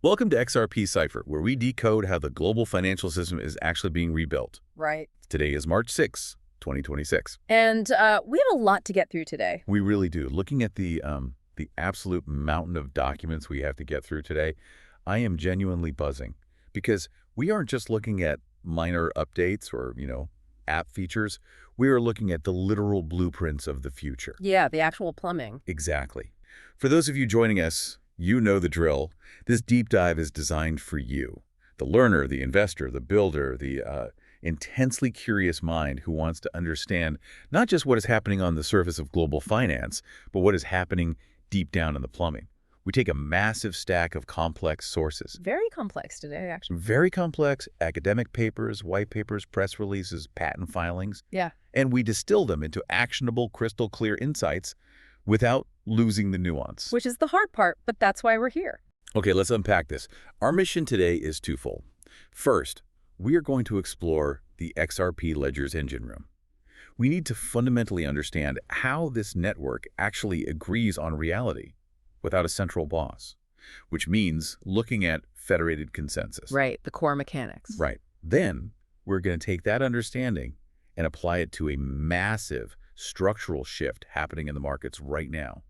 Welcome to XRP Cypher, where we decode how the global financial system is actually being rebuilt. Right. Today is March 6, 2026. And we have a lot to get through today. We really do. Looking at the absolute mountain of documents we have to get through today, I am genuinely buzzing because we aren't just looking at minor updates or, app features. We are looking at the literal blueprints of the future. Yeah, the actual plumbing. Exactly. For those of you joining us, you know the drill. This deep dive is designed for you, the learner, the investor, the builder, the intensely curious mind who wants to understand not just what is happening on the surface of global finance, but what is happening deep down in the plumbing. We take a massive stack of complex sources. Very complex today, actually. Very complex academic papers, white papers, press releases, patent filings. Yeah. And we distill them into actionable, crystal clear insights without losing the nuance. Which is the hard part, but that's why we're here. Okay, let's unpack this. Our mission today is twofold. First, we are going to explore the XRP Ledger's engine room. We need to fundamentally understand how this network actually agrees on reality without a central boss, which means looking at federated consensus. Right, the core mechanics. Right. Then we're going to take that understanding and apply it to a massive structural shift happening in the markets right now,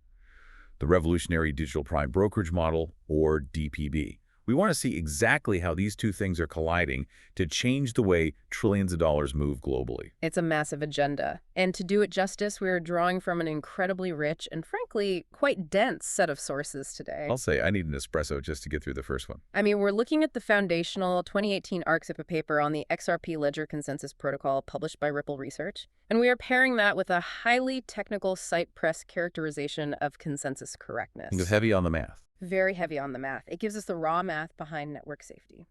the revolutionary digital prime brokerage model, or DPB. We want to see exactly how these two things are colliding to change the way trillions of dollars move globally. It's a massive agenda. And to do it justice, we're drawing from an incredibly rich and, frankly, quite dense set of sources today. I'll say I need an espresso just to get through the first one. I mean, we're looking at the foundational 2018 ARC-SIPA paper on the XRP Ledger Consensus Protocol published by Ripple Research, and we are pairing that with a highly technical site press characterization of consensus correctness. It's heavy on the math. Very heavy on the math. It gives us the raw math behind network safety.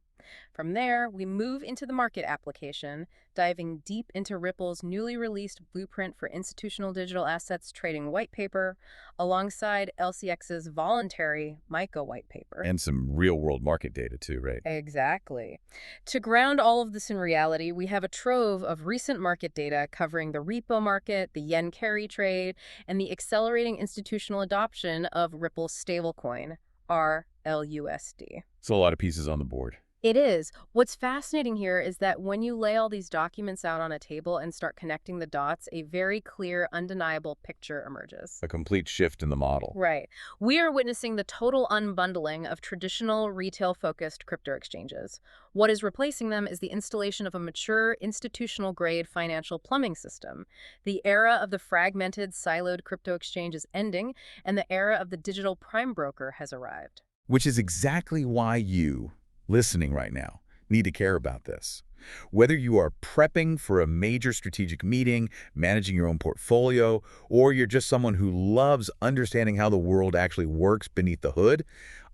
From there, we move into the market application, diving deep into Ripple's newly released Blueprint for Institutional Digital Assets Trading white paper, alongside LCX's voluntary MICA white paper. And some real-world market data too, right? Exactly. To ground all of this in reality, we have a trove of recent market data covering the repo market, the yen carry trade, and the accelerating institutional adoption of Ripple's stablecoin, RLUSD. So a lot of pieces on the board. It is. What's fascinating here is that when you lay all these documents out on a table and start connecting the dots, a very clear, undeniable picture emerges. A complete shift in the model. Right. We are witnessing the total unbundling of traditional retail-focused crypto exchanges. What is replacing them is the installation of a mature, institutional-grade financial plumbing system. The era of the fragmented, siloed crypto exchange is ending, and the era of the digital prime broker has arrived. Which is exactly why you, listening right now, need to care about this. Whether you are prepping for a major strategic meeting, managing your own portfolio, or you're just someone who loves understanding how the world actually works beneath the hood,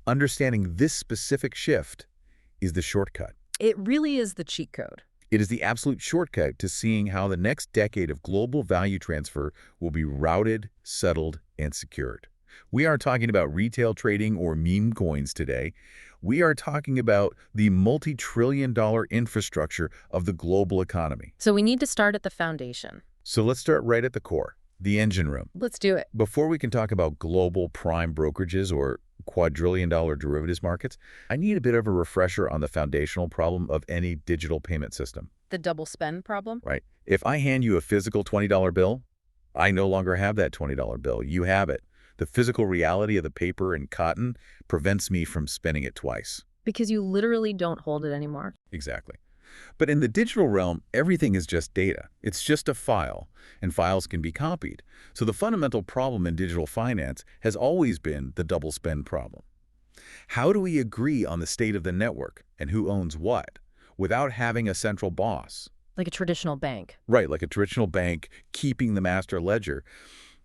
understanding this specific shift is the shortcut. It really is the cheat code. It is the absolute shortcut to seeing how the next decade of global value transfer will be routed, settled, and secured. We aren't talking about retail trading or meme coins today. We are talking about the multi-trillion-dollar infrastructure of the global economy. So we need to start at the foundation. So let's start right at the core, the engine room. Let's do it. Before we can talk about global prime brokerages or quadrillion-dollar derivatives markets, I need a bit of a refresher on the foundational problem of any digital payment system. The double spend problem? Right. If I hand you a physical $20 bill, I no longer have that $20 bill. You have it. The physical reality of the paper and cotton prevents me from spending it twice. Because you literally don't hold it anymore. Exactly. But in the digital realm, everything is just data. It's just a file, and files can be copied. So the fundamental problem in digital finance has always been the double spend problem. How do we agree on the state of the network and who owns what without having a central boss? Like a traditional bank. Right, like a traditional bank keeping the master ledger.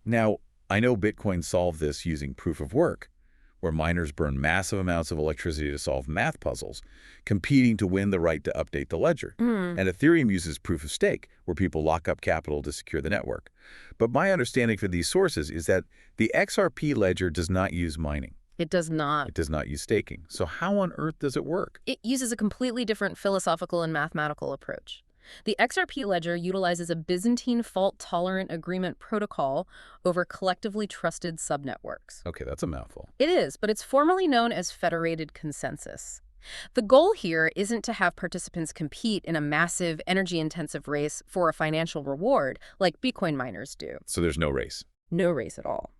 Now, I know Bitcoin solved this using proof of work, where miners burn massive amounts of electricity to solve math puzzles, competing to win the right to update the ledger. And Ethereum uses proof of stake, where people lock up capital to secure the network. But my understanding for these sources is that the XRP ledger does not use mining. It does not. It does not use staking. So how on earth does it work? It uses a completely different philosophical and mathematical approach. The XRP ledger utilizes a Byzantine fault-tolerant agreement protocol over collectively trusted subnetworks. Okay, that's a mouthful. It is, but it's formally known as Federated consensus. The goal here isn't to have participants compete in a massive, energy-intensive race for a financial reward like Bitcoin miners do. So there's no race. No race at all.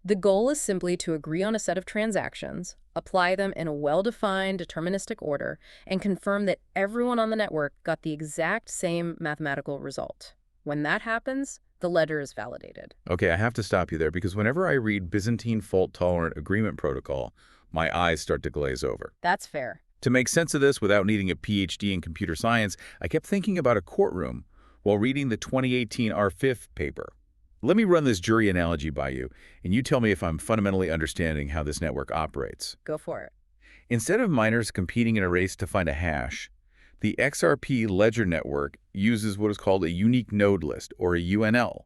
The goal is simply to agree on a set of transactions, apply them in a well-defined, deterministic order, and confirm that everyone on the network got the exact same mathematical result. When that happens, the ledger is validated. Okay, I have to stop you there because whenever I read Byzantine fault-tolerant agreement protocol, my eyes start to glaze over. That's fair. To make sense of this without needing a PhD in computer science, I kept thinking about a courtroom while reading the 2018 R5 paper. Let me run this jury analogy by you, and you tell me if I'm fundamentally understanding how this network operates. Go for it. Instead of miners competing in a race to find a hash, the XRP ledger network uses what is called a unique node list, or a UNL.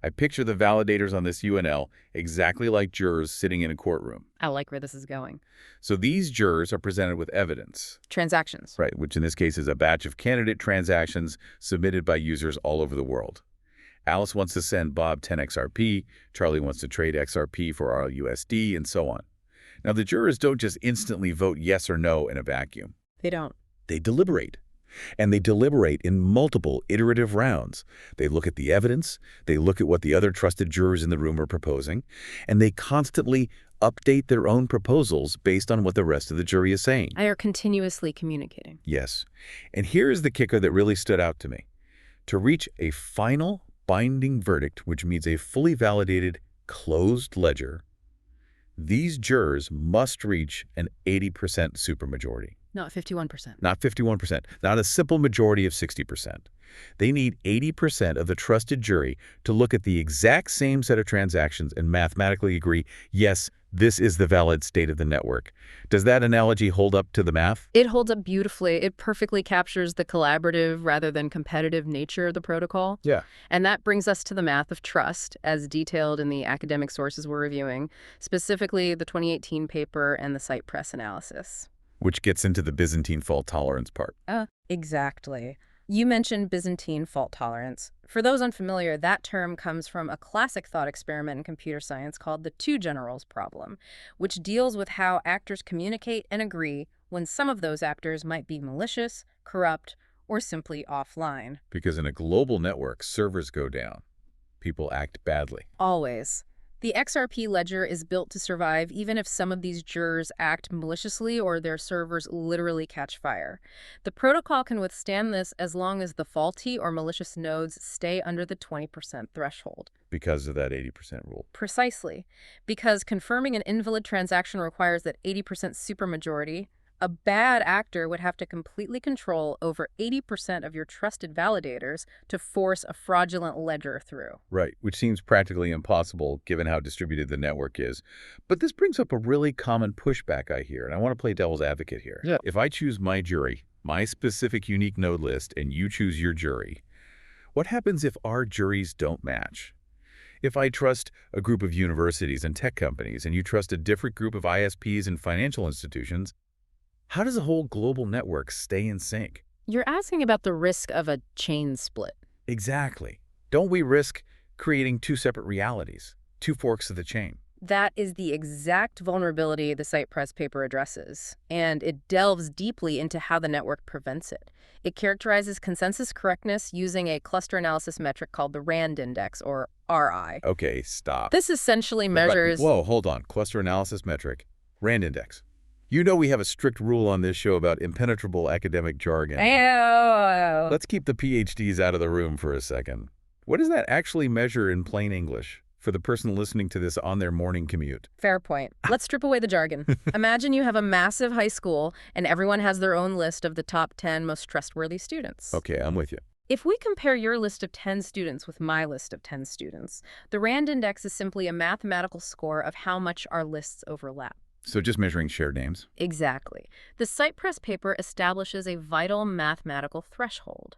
I picture the validators on this UNL exactly like jurors sitting in a courtroom. I like where this is going. So these jurors are presented with evidence. Transactions. Right, which in this case is a batch of candidate transactions submitted by users all over the world. Alice wants to send Bob 10 XRP, Charlie wants to trade XRP for RLUSD, and so on. Now, the jurors don't just instantly vote yes or no in a vacuum. They don't. They deliberate. And they deliberate in multiple iterative rounds. They look at the evidence, they look at what the other trusted jurors in the room are proposing, and they constantly update their own proposals based on what the rest of the jury is saying. They are continuously communicating. Yes. And here is the kicker that really stood out to me. To reach a final binding verdict, which means a fully validated, closed ledger, these jurors must reach an 80% supermajority. Not 51%. Not 51%, not a simple majority of 60%. They need 80% of the trusted jury to look at the exact same set of transactions and mathematically agree, yes, this is the valid state of the network. Does that analogy hold up to the math? It holds up beautifully. It perfectly captures the collaborative rather than competitive nature of the protocol. Yeah. And that brings us to the math of trust, as detailed in the academic sources we're reviewing, specifically the 2018 paper and the site press analysis. Which gets into the Byzantine fault tolerance part. Exactly. You mentioned Byzantine fault tolerance. For those unfamiliar, that term comes from a classic thought experiment in computer science called the two generals problem, which deals with how actors communicate and agree when some of those actors might be malicious, corrupt, or simply offline. Because in a global network, servers go down. People act badly. Always. The XRP ledger is built to survive even if some of these jurors act maliciously or their servers literally catch fire. The protocol can withstand this as long as the faulty or malicious nodes stay under the 20% threshold. Because of that 80% rule. Precisely. Because confirming an invalid transaction requires that 80% supermajority, a bad actor would have to completely control over 80% of your trusted validators to force a fraudulent ledger through. Right, which seems practically impossible given how distributed the network is. But this brings up a really common pushback I hear, and I want to play devil's advocate here. Yeah. If I choose my jury, my specific unique node list, and you choose your jury, what happens if our juries don't match? If I trust a group of universities and tech companies, and you trust a different group of ISPs and financial institutions, how does a whole global network stay in sync? You're asking about the risk of a chain split. Exactly. Don't we risk creating two separate realities, two forks of the chain? That is the exact vulnerability the site press paper addresses, and it delves deeply into how the network prevents it. It characterizes consensus correctness using a cluster analysis metric called the RAND index, or RI. Okay, stop. This essentially measures... Whoa, hold on. Cluster analysis metric. RAND index. You know we have a strict rule on this show about impenetrable academic jargon. Let's keep the PhDs out of the room for a second. What does that actually measure in plain English for the person listening to this on their morning commute? Fair point. Let's strip away the jargon. Imagine you have a massive high school and everyone has their own list of the top 10 most trustworthy students. Okay, I'm with you. If we compare your list of 10 students with my list of 10 students, the RAND index is simply a mathematical score of how much our lists overlap. So just measuring shared names? Exactly. The site press paper establishes a vital mathematical threshold.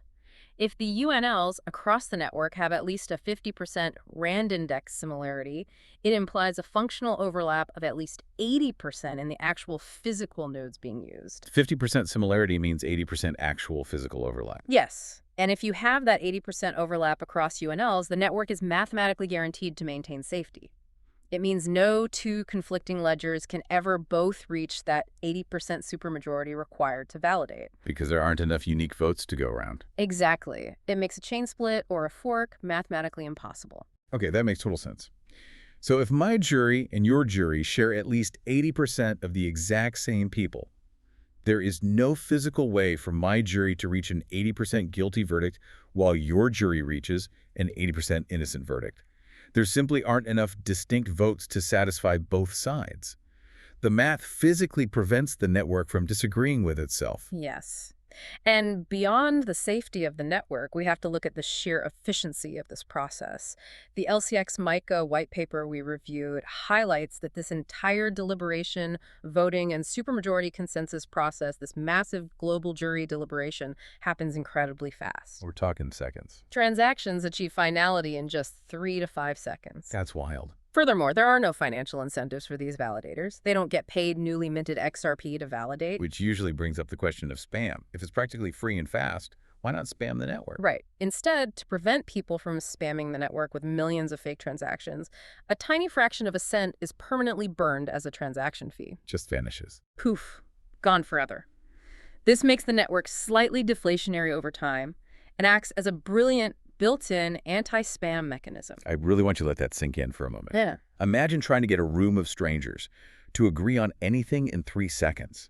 If the UNLs across the network have at least a 50% RAND index similarity, it implies a functional overlap of at least 80% in the actual physical nodes being used. 50% similarity means 80% actual physical overlap. Yes. And if you have that 80% overlap across UNLs, the network is mathematically guaranteed to maintain safety. It means no two conflicting ledgers can ever both reach that 80% supermajority required to validate. Because there aren't enough unique votes to go around. Exactly. It makes a chain split or a fork mathematically impossible. Okay, that makes total sense. So if my jury and your jury share at least 80% of the exact same people, there is no physical way for my jury to reach an 80% guilty verdict while your jury reaches an 80% innocent verdict. There simply aren't enough distinct votes to satisfy both sides. The math physically prevents the network from disagreeing with itself. Yes. And beyond the safety of the network, we have to look at the sheer efficiency of this process. The LCX MICA white paper we reviewed highlights that this entire deliberation, voting, and supermajority consensus process, this massive global jury deliberation, happens incredibly fast. We're talking seconds. Transactions achieve finality in just 3 to 5 seconds. That's wild. Furthermore, there are no financial incentives for these validators. They don't get paid newly minted XRP to validate. Which usually brings up the question of spam. If it's practically free and fast, why not spam the network? Right. Instead, to prevent people from spamming the network with millions of fake transactions, a tiny fraction of a cent is permanently burned as a transaction fee. Just vanishes. Poof. Gone forever. This makes the network slightly deflationary over time and acts as a brilliant built-in anti-spam mechanism. I really want you to let that sink in for a moment. Yeah. Imagine trying to get a room of strangers to agree on anything in 3 seconds.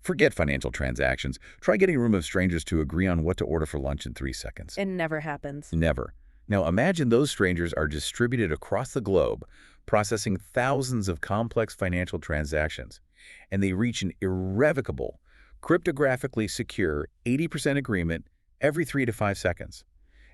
Forget financial transactions. Try getting a room of strangers to agree on what to order for lunch in 3 seconds. It never happens. Never. Now imagine those strangers are distributed across the globe, processing thousands of complex financial transactions, and they reach an irrevocable, cryptographically secure 80% agreement every 3 to 5 seconds.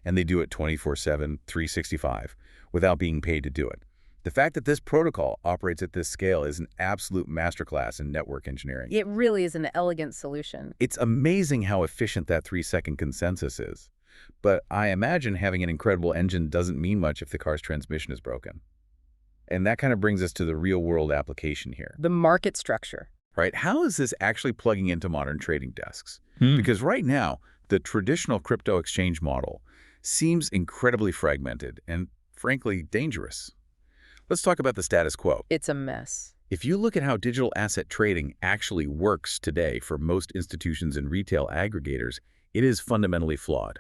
And they do it 24/7, 365, without being paid to do it. The fact that this protocol operates at this scale is an absolute masterclass in network engineering. It really is an elegant solution. It's amazing how efficient that 3-second consensus is. But I imagine having an incredible engine doesn't mean much if the car's transmission is broken. And that kind of brings us to the real-world application here. The market structure. Right? How is this actually plugging into modern trading desks? Because right now, the traditional crypto exchange model seems incredibly fragmented and, frankly, dangerous. Let's talk about the status quo. It's a mess. If you look at how digital asset trading actually works today for most institutions and retail aggregators, it is fundamentally flawed.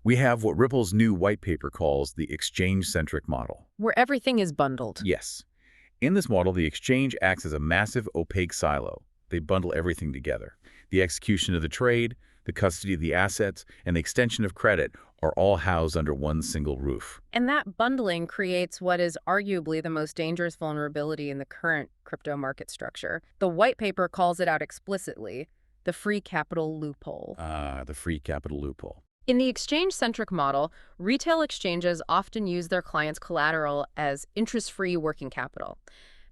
We have what Ripple's new white paper calls the exchange-centric model. Where everything is bundled. Yes. In this model, the exchange acts as a massive opaque silo. They bundle everything together. The execution of the trade, the custody of the assets, and the extension of credit are all housed under one single roof. And that bundling creates what is arguably the most dangerous vulnerability in the current crypto market structure. The white paper calls it out explicitly, the free capital loophole. The free capital loophole. In the exchange-centric model, retail exchanges often use their clients' collateral as interest-free working capital.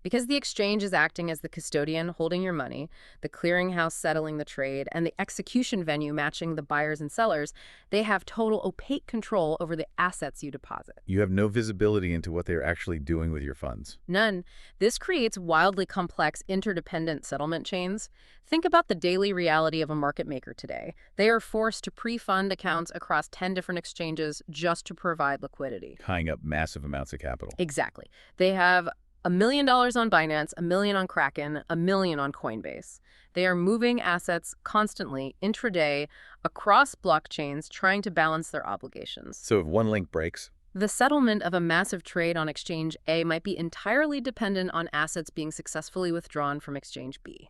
Because the exchange is acting as the custodian holding your money, the clearinghouse settling the trade, and the execution venue matching the buyers and sellers, they have total opaque control over the assets you deposit. You have no visibility into what they're actually doing with your funds. None. This creates wildly complex, interdependent settlement chains. Think about the daily reality of a market maker today. They are forced to pre-fund accounts across 10 different exchanges just to provide liquidity. Tying up massive amounts of capital. Exactly. They have $1 million on Binance, $1 million on Kraken, $1 million on Coinbase. They are moving assets constantly, intraday, across blockchains, trying to balance their obligations. So if one link breaks, the settlement of a massive trade on Exchange A might be entirely dependent on assets being successfully withdrawn from Exchange B.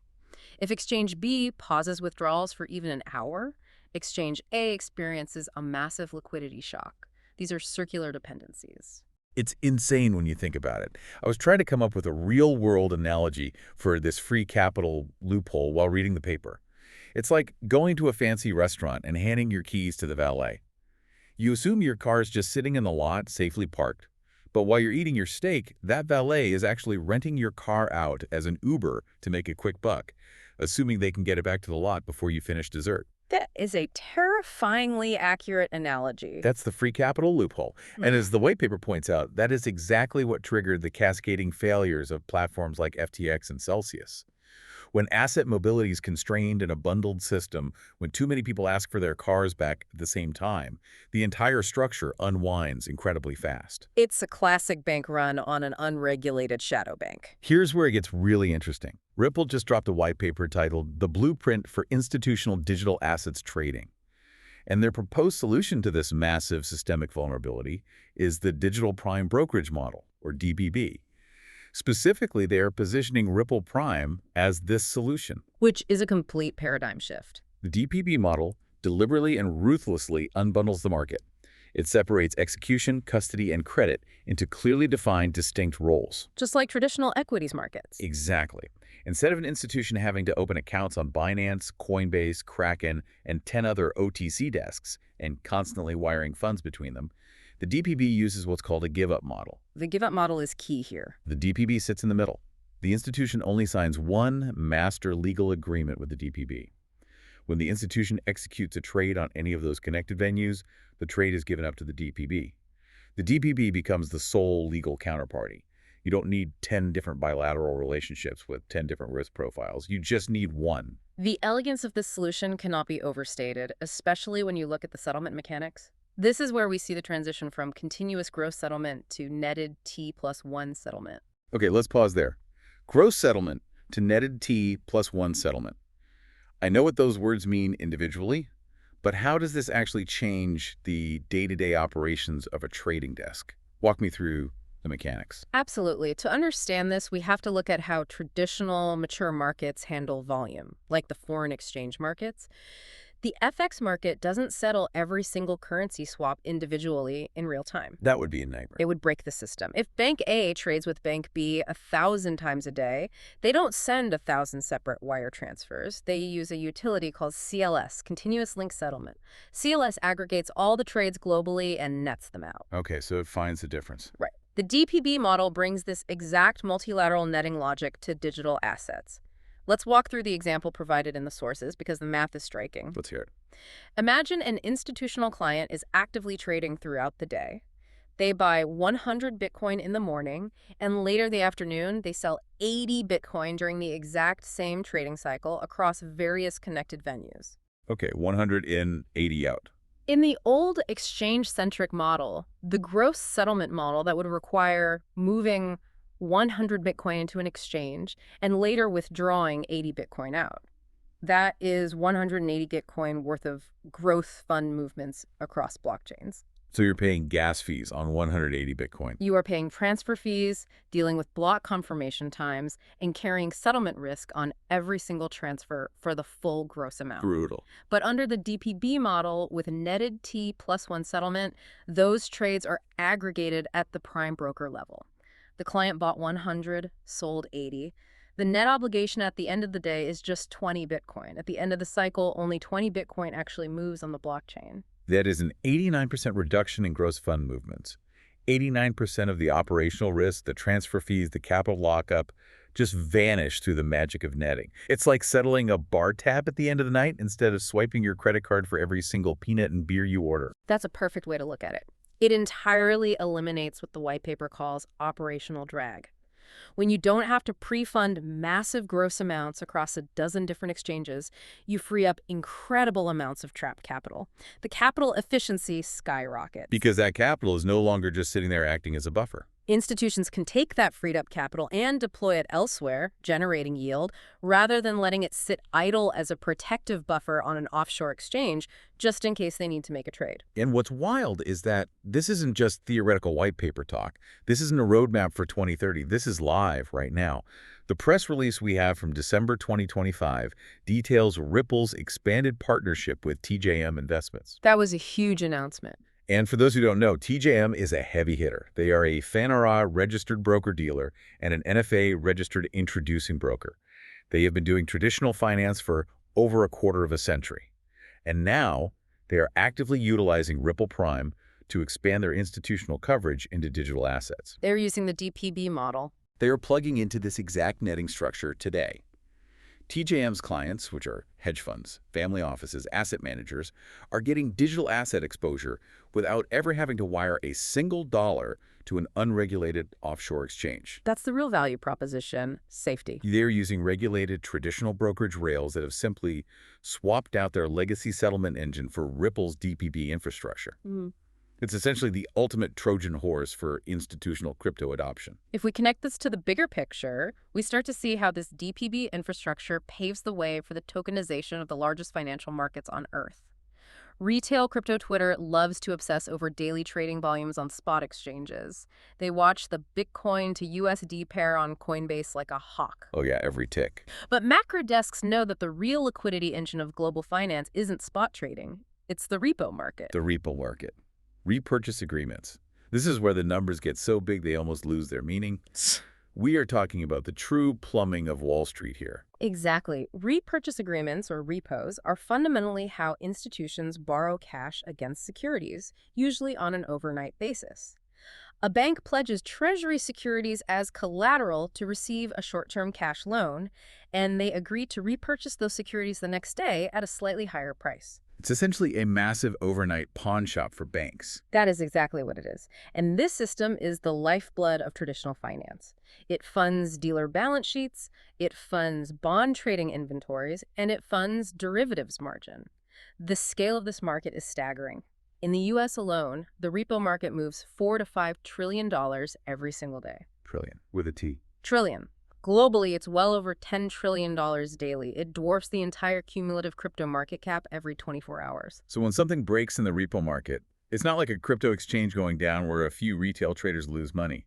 If Exchange B pauses withdrawals for even an hour, Exchange A experiences a massive liquidity shock. These are circular dependencies. It's insane when you think about it. I was trying to come up with a real-world analogy for this free capital loophole while reading the paper. It's like going to a fancy restaurant and handing your keys to the valet. You assume your car is just sitting in the lot, safely parked. But while you're eating your steak, that valet is actually renting your car out as an Uber to make a quick buck, assuming they can get it back to the lot before you finish dessert. That is a terrifyingly accurate analogy. That's the free capital loophole. And as the white paper points out, that is exactly what triggered the cascading failures of platforms like FTX and Celsius. When asset mobility is constrained in a bundled system, when too many people ask for their cars back at the same time, the entire structure unwinds incredibly fast. It's a classic bank run on an unregulated shadow bank. Here's where it gets really interesting. Ripple just dropped a white paper titled The Blueprint for Institutional Digital Assets Trading. And their proposed solution to this massive systemic vulnerability is the Digital Prime Brokerage Model, or DPB. Specifically, they are positioning Ripple Prime as this solution. Which is a complete paradigm shift. The DPB model deliberately and ruthlessly unbundles the market. It separates execution, custody, and credit into clearly defined, distinct roles. Just like traditional equities markets. Exactly. Instead of an institution having to open accounts on Binance, Coinbase, Kraken, and 10 other OTC desks and constantly wiring funds between them, the DPB uses what's called a give-up model. The give-up model is key here. The DPB sits in the middle. The institution only signs one master legal agreement with the DPB. When the institution executes a trade on any of those connected venues, the trade is given up to the DPB. The DPB becomes the sole legal counterparty. You don't need 10 different bilateral relationships with 10 different risk profiles. You just need one. The elegance of this solution cannot be overstated, especially when you look at the settlement mechanics. This is where we see the transition from continuous gross settlement to netted T+1 settlement. Okay, let's pause there. Gross settlement to netted T+1 settlement. I know what those words mean individually, but how does this actually change the day-to-day operations of a trading desk? Walk me through the mechanics. Absolutely. To understand this, we have to look at how traditional mature markets handle volume, like the foreign exchange markets. The FX market doesn't settle every single currency swap individually in real time. That would be a nightmare. It would break the system. If Bank A trades with Bank B 1,000 times a day, they don't send 1,000 separate wire transfers. They use a utility called CLS, Continuous Link Settlement. CLS aggregates all the trades globally and nets them out. Okay, so it finds the difference. Right. The DPB model brings this exact multilateral netting logic to digital assets. Let's walk through the example provided in the sources because the math is striking. Let's hear it. Imagine an institutional client is actively trading throughout the day. They buy 100 Bitcoin in the morning, and later the afternoon, they sell 80 Bitcoin during the exact same trading cycle across various connected venues. Okay, 100 in, 80 out. In the old exchange-centric model, the gross settlement model that would require moving 100 Bitcoin into an exchange and later withdrawing 80 Bitcoin out. That is 180 Bitcoin worth of growth fund movements across blockchains. So you're paying gas fees on 180 Bitcoin. You are paying transfer fees, dealing with block confirmation times, and carrying settlement risk on every single transfer for the full gross amount. Brutal. But under the DPB model with netted T+1 settlement, those trades are aggregated at the prime broker level. The client bought 100, sold 80. The net obligation at the end of the day is just 20 Bitcoin. At the end of the cycle, only 20 Bitcoin actually moves on the blockchain. That is an 89% reduction in gross fund movements. 89% of the operational risk, the transfer fees, the capital lockup, just vanish through the magic of netting. It's like settling a bar tab at the end of the night instead of swiping your credit card for every single peanut and beer you order. That's a perfect way to look at it. It entirely eliminates what the white paper calls operational drag. When you don't have to pre-fund massive gross amounts across a dozen different exchanges, you free up incredible amounts of trapped capital. The capital efficiency skyrockets. Because that capital is no longer just sitting there acting as a buffer. Institutions can take that freed up capital and deploy it elsewhere, generating yield, rather than letting it sit idle as a protective buffer on an offshore exchange, just in case they need to make a trade. And what's wild is that this isn't just theoretical white paper talk. This isn't a roadmap for 2030. This is live right now. The press release we have from December 2025 details Ripple's expanded partnership with TJM Investments. That was a huge announcement. And for those who don't know, TJM is a heavy hitter. They are a FINRA registered broker-dealer and an NFA registered introducing broker. They have been doing traditional finance for over a quarter of a century. And now they are actively utilizing Ripple Prime to expand their institutional coverage into digital assets. They're using the DPB model. They are plugging into this exact netting structure today. TJM's clients, which are hedge funds, family offices, asset managers, are getting digital asset exposure without ever having to wire a single dollar to an unregulated offshore exchange. That's the real value proposition, safety. They're using regulated traditional brokerage rails that have simply swapped out their legacy settlement engine for Ripple's DPB infrastructure. It's essentially the ultimate Trojan horse for institutional crypto adoption. If we connect this to the bigger picture, we start to see how this DPB infrastructure paves the way for the tokenization of the largest financial markets on Earth. Retail crypto Twitter loves to obsess over daily trading volumes on spot exchanges. They watch the Bitcoin to USD pair on Coinbase like a hawk. Oh yeah, every tick. But macro desks know that the real liquidity engine of global finance isn't spot trading. It's the repo market. The repo market. Repurchase agreements. This is where the numbers get so big they almost lose their meaning. We are talking about the true plumbing of Wall Street here. Exactly. Repurchase agreements, or repos, are fundamentally how institutions borrow cash against securities, usually on an overnight basis. A bank pledges Treasury securities as collateral to receive a short-term cash loan, and they agree to repurchase those securities the next day at a slightly higher price. It's essentially a massive overnight pawn shop for banks. That is exactly what it is. And this system is the lifeblood of traditional finance. It funds dealer balance sheets, it funds bond trading inventories, and it funds derivatives margin. The scale of this market is staggering. In the U.S. alone, the repo market moves $4 to $5 trillion every single day. Trillion, with a T. Trillion. Globally, it's well over $10 trillion daily. It dwarfs the entire cumulative crypto market cap every 24 hours. So when something breaks in the repo market, it's not like a crypto exchange going down where a few retail traders lose money.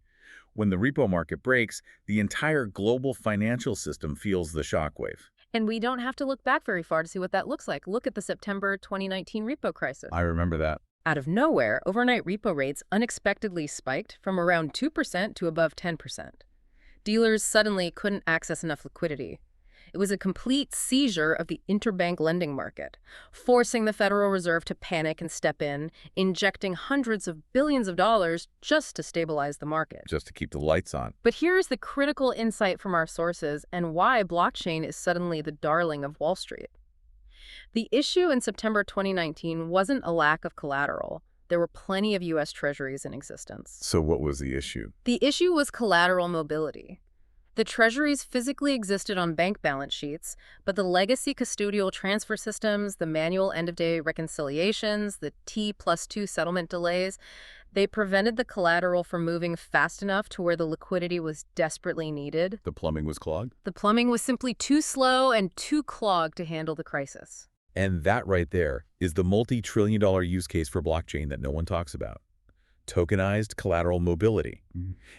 When the repo market breaks, the entire global financial system feels the shockwave. And we don't have to look back very far to see what that looks like. Look at the September 2019 repo crisis. I remember that. Out of nowhere, overnight repo rates unexpectedly spiked from around 2% to above 10%. Dealers suddenly couldn't access enough liquidity. It was a complete seizure of the interbank lending market, forcing the Federal Reserve to panic and step in, injecting hundreds of billions of dollars just to stabilize the market. Just to keep the lights on. But here's the critical insight from our sources and why blockchain is suddenly the darling of Wall Street. The issue in September 2019 wasn't a lack of collateral. There were plenty of U.S. treasuries in existence. So what was the issue? The issue was collateral mobility. The treasuries physically existed on bank balance sheets, but the legacy custodial transfer systems, the manual end-of-day reconciliations, the T+2 settlement delays, they prevented the collateral from moving fast enough to where the liquidity was desperately needed. The plumbing was clogged? The plumbing was simply too slow and too clogged to handle the crisis. And that right there is the multi-trillion-dollar use case for blockchain that no one talks about. Tokenized collateral mobility.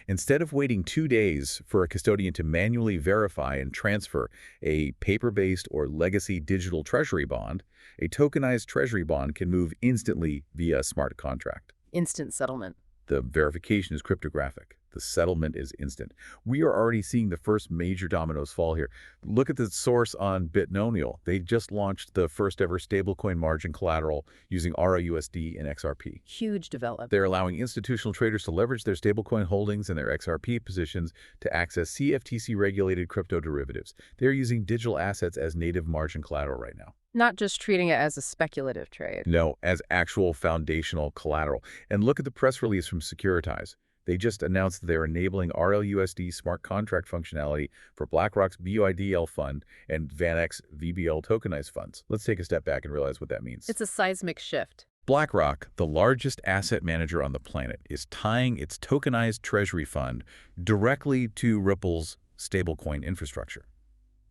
Instead of waiting 2 days for a custodian to manually verify and transfer a paper-based or legacy digital treasury bond, a tokenized treasury bond can move instantly via a smart contract. Instant settlement. The verification is cryptographic. The settlement is instant. We are already seeing the first major dominoes fall here. Look at the source on Bitnomial. They just launched the first ever stablecoin margin collateral using ROUSD and XRP. Huge development. They're allowing institutional traders to leverage their stablecoin holdings and their XRP positions to access CFTC-regulated crypto derivatives. They're using digital assets as native margin collateral right now. Not just treating it as a speculative trade. No, as actual foundational collateral. And look at the press release from Securitize. They just announced that they're enabling RLUSD smart contract functionality for BlackRock's BUIDL fund and VanEck's VBL tokenized funds. Let's take a step back and realize what that means. It's a seismic shift. BlackRock, the largest asset manager on the planet, is tying its tokenized treasury fund directly to Ripple's stablecoin infrastructure.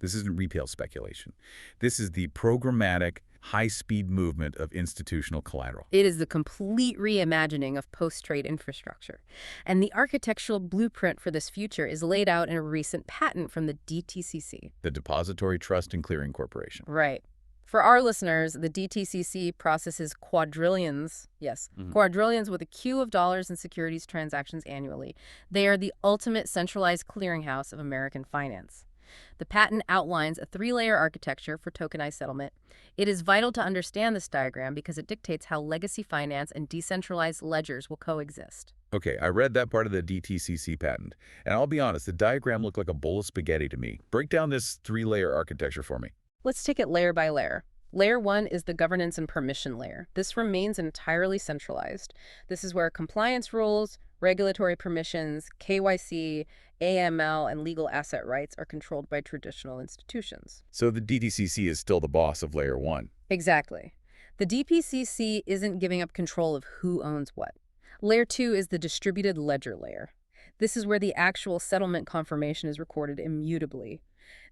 This isn't retail speculation. This is the programmatic, high-speed movement of institutional collateral. It is the complete reimagining of post-trade infrastructure. And the architectural blueprint for this future is laid out in a recent patent from the DTCC. The Depository Trust and Clearing Corporation. Right. For our listeners, the DTCC processes quadrillions, quadrillions with a queue of dollars and securities transactions annually. They are the ultimate centralized clearinghouse of American finance. The patent outlines a three-layer architecture for tokenized settlement. It is vital to understand this diagram because it dictates how legacy finance and decentralized ledgers will coexist. Okay, I read that part of the DTCC patent, and I'll be honest, the diagram looked like a bowl of spaghetti to me. Break down this three-layer architecture for me. Let's take it layer by layer. Layer 1 is the governance and permission layer. This remains entirely centralized. This is where compliance rules, regulatory permissions, KYC, AML, and legal asset rights are controlled by traditional institutions. So the DTCC is still the boss of Layer 1. Exactly. The DPCC isn't giving up control of who owns what. Layer 2 is the distributed ledger layer. This is where the actual settlement confirmation is recorded immutably.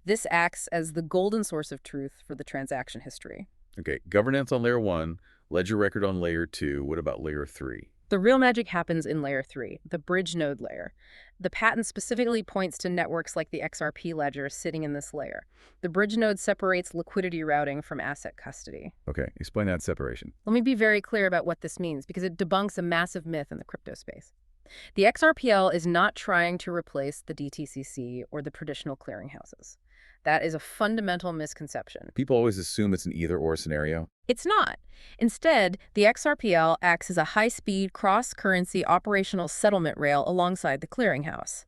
This acts as the golden source of truth for the transaction history. Okay, governance on Layer 1, ledger record on Layer 2. What about Layer 3? The real magic happens in Layer 3, the bridge node layer. The patent specifically points to networks like the XRP ledger sitting in this layer. The bridge node separates liquidity routing from asset custody. Okay, explain that separation. Let me be very clear about what this means because it debunks a massive myth in the crypto space. The XRPL is not trying to replace the DTCC or the traditional clearinghouses. That is a fundamental misconception. People always assume it's an either-or scenario. It's not. Instead, the XRPL acts as a high-speed, cross-currency operational settlement rail alongside the clearinghouse.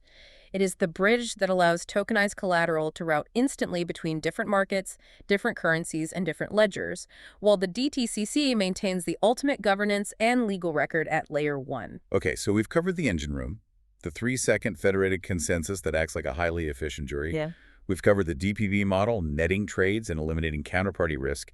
It is the bridge that allows tokenized collateral to route instantly between different markets, different currencies, and different ledgers, while the DTCC maintains the ultimate governance and legal record at Layer 1. Okay, so we've covered the engine room, the 3-second federated consensus that acts like a highly efficient jury. Yeah. We've covered the DPB model, netting trades and eliminating counterparty risk.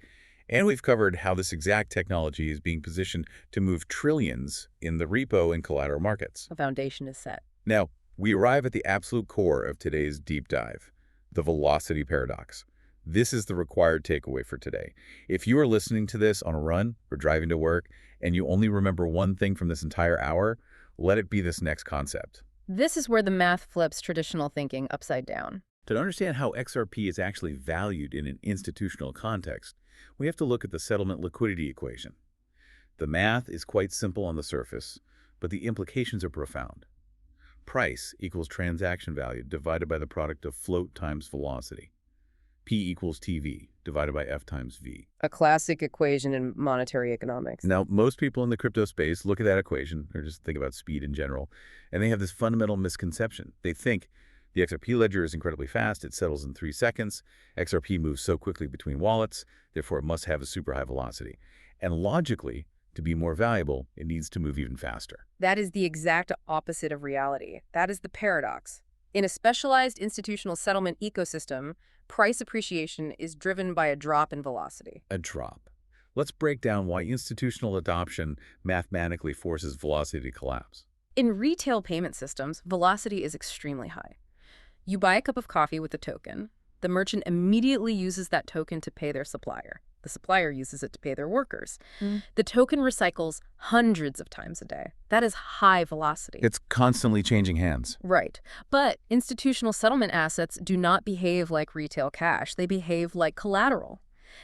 And we've covered how this exact technology is being positioned to move trillions in the repo and collateral markets. The foundation is set. Now, we arrive at the absolute core of today's deep dive, the velocity paradox. This is the required takeaway for today. If you are listening to this on a run or driving to work, and you only remember one thing from this entire hour, let it be this next concept. This is where the math flips traditional thinking upside down. To understand how XRP is actually valued in an institutional context, we have to look at the settlement liquidity equation. The math is quite simple on the surface, but the implications are profound. Price equals transaction value divided by the product of float times velocity. P equals TV divided by F times V. A classic equation in monetary economics. Now, most people in the crypto space look at that equation, or just think about speed in general, and they have this fundamental misconception. They think the XRP ledger is incredibly fast. It settles in 3 seconds. XRP moves so quickly between wallets, therefore it must have a super high velocity. And logically, to be more valuable, it needs to move even faster. That is the exact opposite of reality. That is the paradox. In a specialized institutional settlement ecosystem, price appreciation is driven by a drop in velocity. A drop. Let's break down why institutional adoption mathematically forces velocity to collapse. In retail payment systems, velocity is extremely high. You buy a cup of coffee with a token. The merchant immediately uses that token to pay their supplier. The supplier uses it to pay their workers. The token recycles hundreds of times a day. That is high velocity. It's constantly changing hands. Right. But institutional settlement assets do not behave like retail cash. They behave like collateral.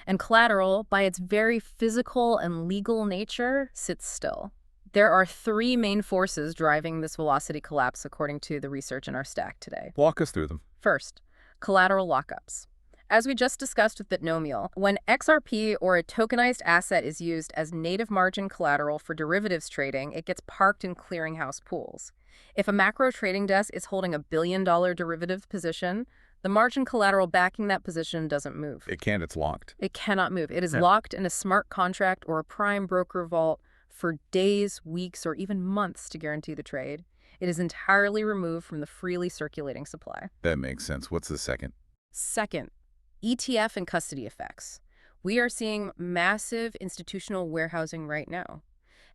And collateral, by its very physical and legal nature, sits still. There are 3 main forces driving this velocity collapse according to the research in our stack today. Walk us through them. First, collateral lockups. As we just discussed with Bitnomial, when XRP or a tokenized asset is used as native margin collateral for derivatives trading, it gets parked in clearinghouse pools. If a macro trading desk is holding a $1 billion derivative position, the margin collateral backing that position doesn't move. It can't, it's locked. It cannot move. It is locked in a smart contract or a prime broker vault for days, weeks, or even months to guarantee the trade. It is entirely removed from the freely circulating supply. That makes sense. What's the second? Second, ETF and custody effects. We are seeing massive institutional warehousing right now.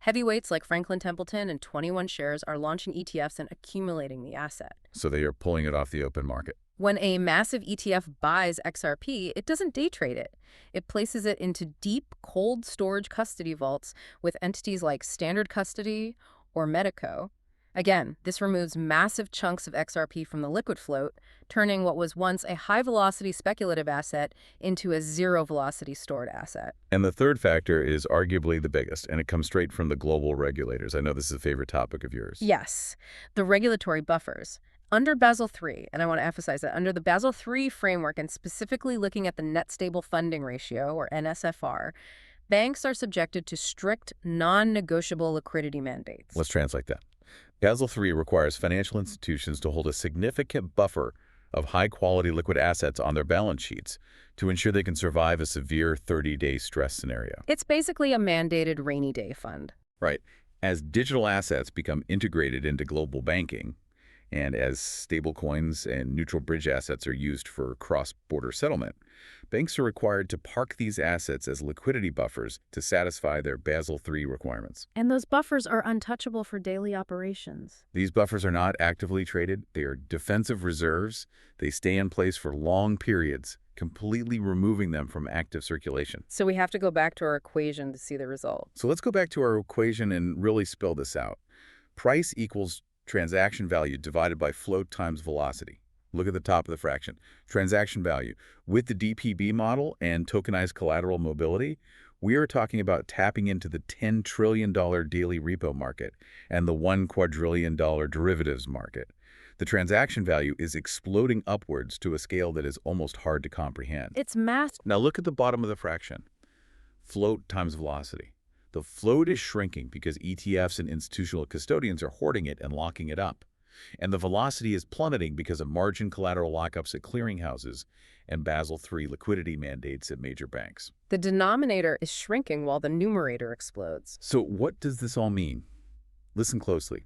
Heavyweights like Franklin Templeton and 21 Shares are launching ETFs and accumulating the asset. So they are pulling it off the open market. When a massive ETF buys XRP, it doesn't day trade it. It places it into deep, cold storage custody vaults with entities like Standard Custody or Medico. Again, this removes massive chunks of XRP from the liquid float, turning what was once a high-velocity speculative asset into a zero-velocity stored asset. And the third factor is arguably the biggest, and it comes straight from the global regulators. I know this is a favorite topic of yours. Yes, the regulatory buffers. Under Basel III, and I want to emphasize that, under the Basel III framework and specifically looking at the net stable funding ratio, or NSFR, banks are subjected to strict, non-negotiable liquidity mandates. Let's translate that. Basel III requires financial institutions to hold a significant buffer of high-quality liquid assets on their balance sheets to ensure they can survive a severe 30-day stress scenario. It's basically a mandated rainy day fund. Right. As digital assets become integrated into global banking, and as stablecoins and neutral bridge assets are used for cross-border settlement, banks are required to park these assets as liquidity buffers to satisfy their Basel III requirements. And those buffers are untouchable for daily operations. These buffers are not actively traded. They are defensive reserves. They stay in place for long periods, completely removing them from active circulation. So we have to go back to our equation to see the result. So let's go back to our equation and really spell this out. Price equals transaction value divided by float times velocity. Look at the top of the fraction. Transaction value. With the DPB model and tokenized collateral mobility, we are talking about tapping into the $10 trillion daily repo market and the $1 quadrillion derivatives market. The transaction value is exploding upwards to a scale that is almost hard to comprehend. It's math. Now look at the bottom of the fraction. Float times velocity. The float is shrinking because ETFs and institutional custodians are hoarding it and locking it up. And the velocity is plummeting because of margin collateral lockups at clearinghouses and Basel III liquidity mandates at major banks. The denominator is shrinking while the numerator explodes. So what does this all mean? Listen closely.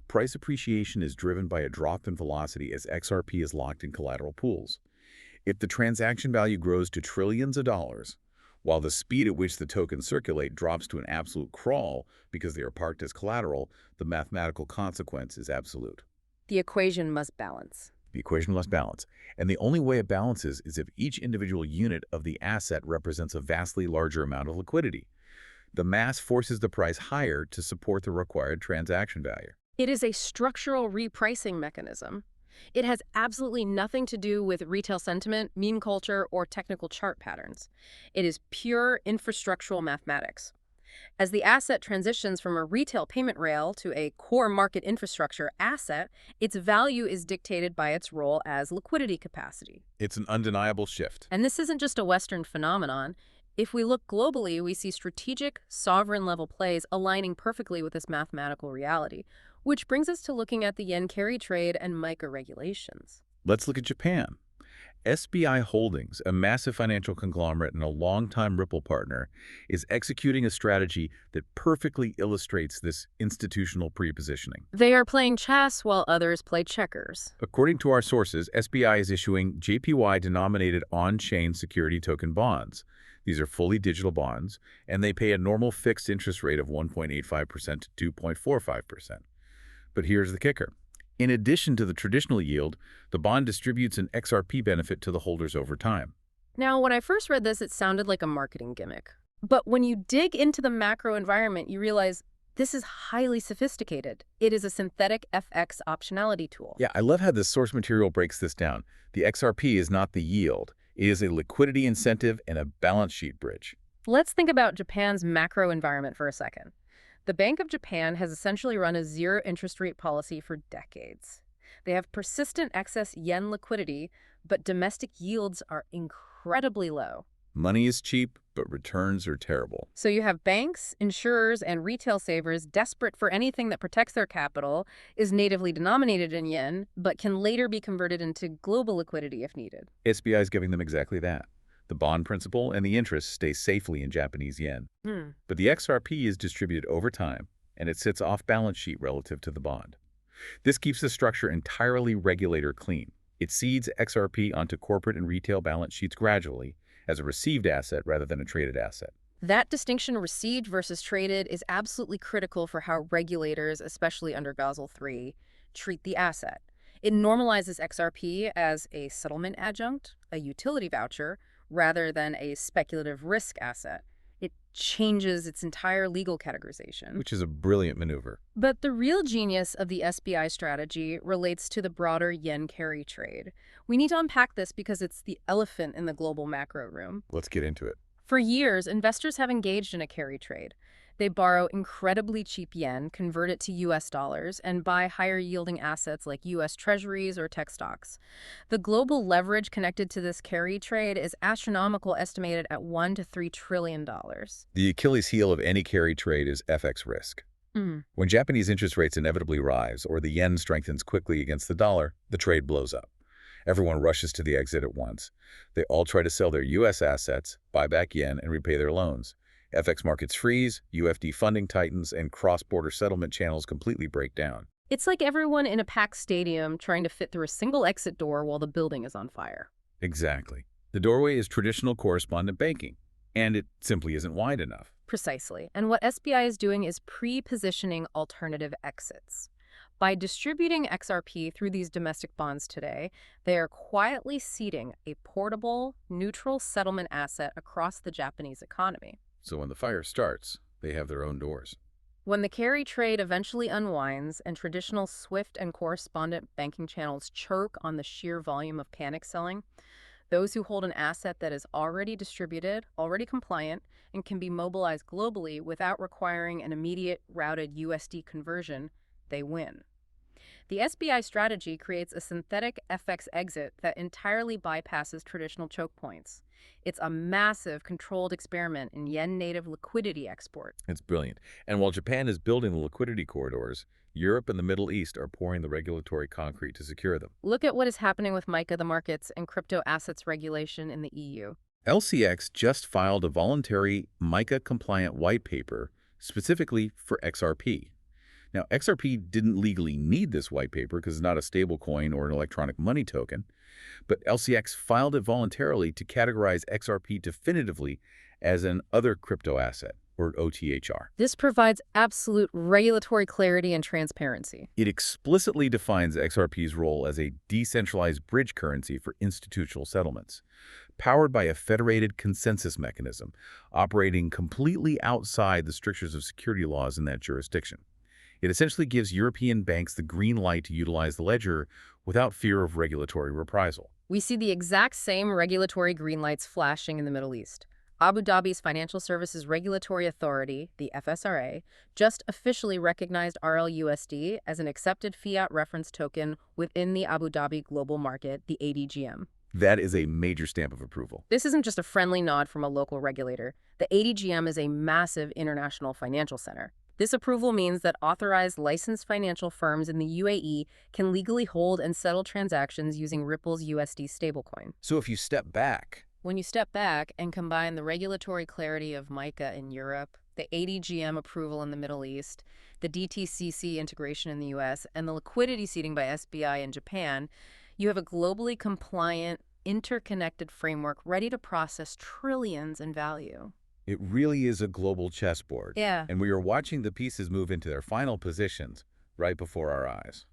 Price appreciation is driven by a drop in velocity as XRP is locked in collateral pools. If the transaction value grows to trillions of dollars, while the speed at which the tokens circulate drops to an absolute crawl because they are parked as collateral, the mathematical consequence is absolute. The equation must balance. The equation must balance. And the only way it balances is if each individual unit of the asset represents a vastly larger amount of liquidity. The mass forces the price higher to support the required transaction value. It is a structural repricing mechanism. It has absolutely nothing to do with retail sentiment, meme culture, or technical chart patterns. It is pure infrastructural mathematics. As the asset transitions from a retail payment rail to a core market infrastructure asset, its value is dictated by its role as liquidity capacity. It's an undeniable shift. And this isn't just a Western phenomenon. If we look globally, we see strategic, sovereign-level plays aligning perfectly with this mathematical reality, which brings us to looking at the yen carry trade and MiCA regulations. Let's look at Japan. SBI Holdings, a massive financial conglomerate and a longtime Ripple partner, is executing a strategy that perfectly illustrates this institutional pre-positioning. They are playing chess while others play checkers. According to our sources, SBI is issuing JPY-denominated on-chain security token bonds. These are fully digital bonds, and they pay a normal fixed interest rate of 1.85% to 2.45%. But here's the kicker. In addition to the traditional yield, the bond distributes an XRP benefit to the holders over time. Now, when I first read this, it sounded like a marketing gimmick. But when you dig into the macro environment, you realize this is highly sophisticated. It is a synthetic FX optionality tool. Yeah, I love how the source material breaks this down. The XRP is not the yield. It is a liquidity incentive and a balance sheet bridge. Let's think about Japan's macro environment for a second. The Bank of Japan has essentially run a zero interest rate policy for decades. They have persistent excess yen liquidity, but domestic yields are incredibly low. Money is cheap, but returns are terrible. So you have banks, insurers, and retail savers desperate for anything that protects their capital, is natively denominated in yen, but can later be converted into global liquidity if needed. SBI is giving them exactly that. The bond principal and the interest stay safely in Japanese yen. But the XRP is distributed over time, and it sits off balance sheet relative to the bond. This keeps the structure entirely regulator clean. It seeds XRP onto corporate and retail balance sheets gradually as a received asset rather than a traded asset. That distinction, received versus traded, is absolutely critical for how regulators, especially under Basel III, treat the asset. It normalizes XRP as a settlement adjunct, a utility voucher, rather than a speculative risk asset. It changes its entire legal categorization. Which is a brilliant maneuver. But the real genius of the SBI strategy relates to the broader yen carry trade. We need to unpack this because it's the elephant in the global macro room. Let's get into it. For years, investors have engaged in a carry trade. They borrow incredibly cheap yen, convert it to US dollars, and buy higher-yielding assets like US treasuries or tech stocks. The global leverage connected to this carry trade is astronomical, estimated at $1 to $3 trillion. The Achilles heel of any carry trade is FX risk. When Japanese interest rates inevitably rise or the yen strengthens quickly against the dollar, the trade blows up. Everyone rushes to the exit at once. They all try to sell their U.S. assets, buy back yen, and repay their loans. FX markets freeze, UFD funding tightens, and cross-border settlement channels completely break down. It's like everyone in a packed stadium trying to fit through a single exit door while the building is on fire. Exactly. The doorway is traditional correspondent banking, and it simply isn't wide enough. Precisely. And what SBI is doing is pre-positioning alternative exits. By distributing XRP through these domestic bonds today, they are quietly seeding a portable, neutral settlement asset across the Japanese economy. So when the fire starts, they have their own doors. When the carry trade eventually unwinds and traditional SWIFT and correspondent banking channels choke on the sheer volume of panic selling, those who hold an asset that is already distributed, already compliant, and can be mobilized globally without requiring an immediate routed USD conversion, they win. The SBI strategy creates a synthetic FX exit that entirely bypasses traditional choke points. It's a massive, controlled experiment in yen-native liquidity export. It's brilliant. And while Japan is building the liquidity corridors, Europe and the Middle East are pouring the regulatory concrete to secure them. Look at what is happening with MiCA, the markets, and crypto assets regulation in the EU. LCX just filed a voluntary MiCA-compliant white paper specifically for XRP. Now, XRP didn't legally need this white paper because it's not a stablecoin or an electronic money token, but LCX filed it voluntarily to categorize XRP definitively as an other crypto asset, or OTHR. This provides absolute regulatory clarity and transparency. It explicitly defines XRP's role as a decentralized bridge currency for institutional settlements, powered by a federated consensus mechanism, operating completely outside the strictures of security laws in that jurisdiction. It essentially gives European banks the green light to utilize the ledger without fear of regulatory reprisal. We see the exact same regulatory green lights flashing in the Middle East. Abu Dhabi's Financial Services Regulatory Authority, the FSRA, just officially recognized RLUSD as an accepted fiat reference token within the Abu Dhabi Global Market, the ADGM. That is a major stamp of approval. This isn't just a friendly nod from a local regulator. The ADGM is a massive international financial center. This approval means that authorized licensed financial firms in the UAE can legally hold and settle transactions using Ripple's USD stablecoin. So if you step back, When you step back and combine the regulatory clarity of MiCA in Europe, the ADGM approval in the Middle East, the DTCC integration in the US, and the liquidity seeding by SBI in Japan, you have a globally compliant, interconnected framework ready to process trillions in value. it really is a global chessboard. Yeah. And we are watching the pieces move into their final positions right before our eyes.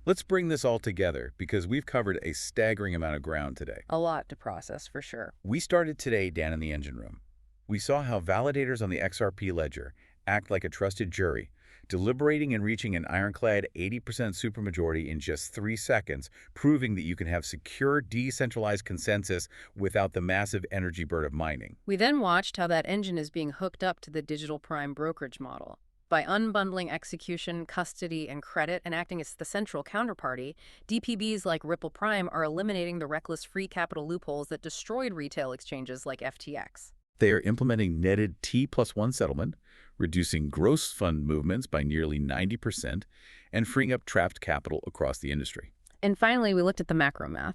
Let's bring this all together because we've covered a staggering amount of ground today. A lot to process, for sure. We started today down in the engine room. We saw how validators on the XRP ledger act like a trusted jury, deliberating and reaching an ironclad 80% supermajority in just 3 seconds, proving that you can have secure, decentralized consensus without the massive energy burn of mining. We then watched how that engine is being hooked up to the digital prime brokerage model. By unbundling execution, custody, and credit and acting as the central counterparty, DPBs like Ripple Prime are eliminating the reckless free capital loopholes that destroyed retail exchanges like FTX. They are implementing netted T+1 settlement, reducing gross fund movements by nearly 90%, and freeing up trapped capital across the industry. And finally, we looked at the macro math.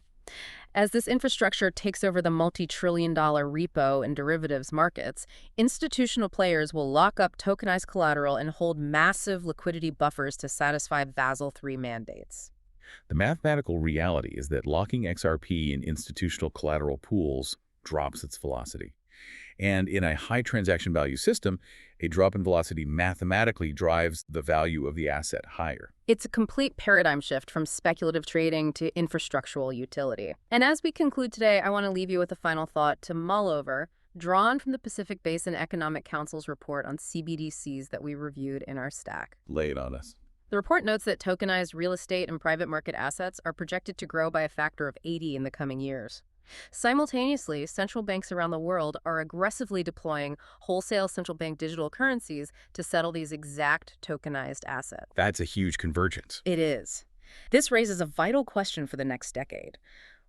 As this infrastructure takes over the multi-trillion-dollar repo and derivatives markets, institutional players will lock up tokenized collateral and hold massive liquidity buffers to satisfy Basel III mandates. The mathematical reality is that locking XRP in institutional collateral pools drops its velocity. And in a high transaction value system, a drop in velocity mathematically drives the value of the asset higher. It's a complete paradigm shift from speculative trading to infrastructural utility. And as we conclude today, I want to leave you with a final thought to mull over, drawn from the Pacific Basin Economic Council's report on CBDCs that we reviewed in our stack. Lay it on us. The report notes that tokenized real estate and private market assets are projected to grow by a factor of 80 in the coming years. Simultaneously, central banks around the world are aggressively deploying wholesale central bank digital currencies to settle these exact tokenized assets. That's a huge convergence. It is. This raises a vital question for the next decade.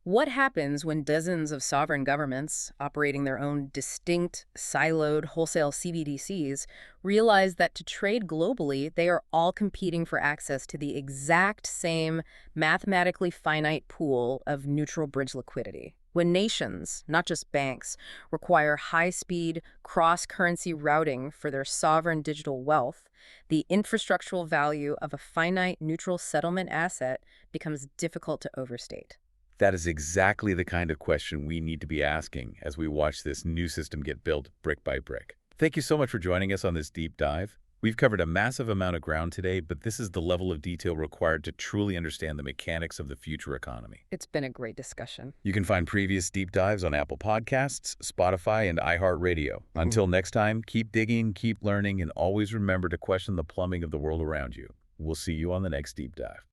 What happens when dozens of sovereign governments, operating their own distinct, siloed wholesale CBDCs, realize that to trade globally, they are all competing for access to the exact same mathematically finite pool of neutral bridge liquidity? When nations, not just banks, require high-speed, cross-currency routing for their sovereign digital wealth, the infrastructural value of a finite neutral settlement asset becomes difficult to overstate. That is exactly the kind of question we need to be asking as we watch this new system get built brick by brick. Thank you so much for joining us on this deep dive. We've covered a massive amount of ground today, but this is the level of detail required to truly understand the mechanics of the future economy. It's been a great discussion. You can find previous deep dives on Apple Podcasts, Spotify, and iHeartRadio. Until next time, keep digging, keep learning, and always remember to question the plumbing of the world around you. We'll see you on the next deep dive.